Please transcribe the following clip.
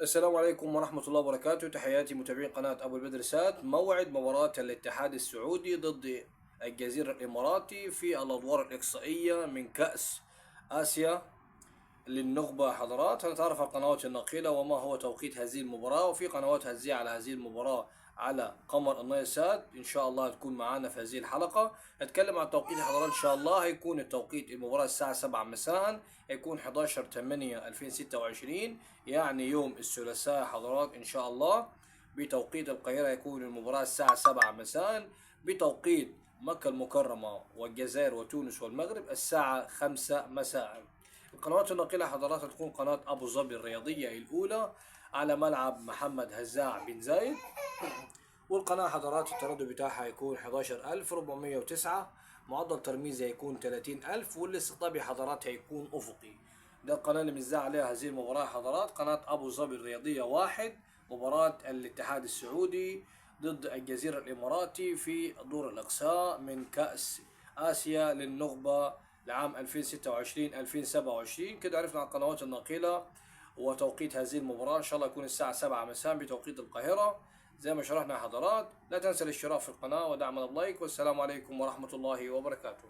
السلام عليكم ورحمة الله وبركاته. تحياتي متابعين قناة أبو البدرسات. موعد مباراة الاتحاد السعودي ضد الجزيرة الإماراتي في الأدوار الإقصائية من كأس آسيا للنخبة. حضرات هنتعرف على القنوات الناقلة وما هو توقيت هذه المباراة، وفي قنوات هتذيع على هذه المباراة على قمر النايل سات. إن شاء الله تكون معنا في هذه الحلقة. نتكلم عن توقيت حضرات. إن شاء الله هيكون التوقيت المباراة الساعة 7 مساء، هيكون 11/8/2026، يعني يوم الثلاثاء حضرات إن شاء الله. بتوقيت القاهرة يكون المباراة الساعة 7 مساء، بتوقيت مكة المكرمة والجزائر وتونس والمغرب الساعة 5 مساء. القنوات الناقلة حضرات تكون قناة أبو ظبي الرياضية الأولى على ملعب محمد هزاع بن زايد، والقناة حضرات التردد بتاعها يكون 11409، معدل ترميزها يكون 30000، والاستقطاب حضرات هيكون أفقي. ده القناة اللي بنذاع عليها هذه المباراة حضرات، قناة أبو ظبي الرياضية 1. مباراة الاتحاد السعودي ضد الجزيرة الإماراتي في دور الإقصاء من كأس آسيا للنخبة لعام 2026-2027. كده عرفنا عن القنوات الناقلة وتوقيت هذه المباراة. إن شاء الله يكون الساعة 7 مساء بتوقيت القاهرة زي ما شرحنا حضرات. لا تنسى الاشتراك في القناة ودعم اللايك، والسلام عليكم ورحمة الله وبركاته.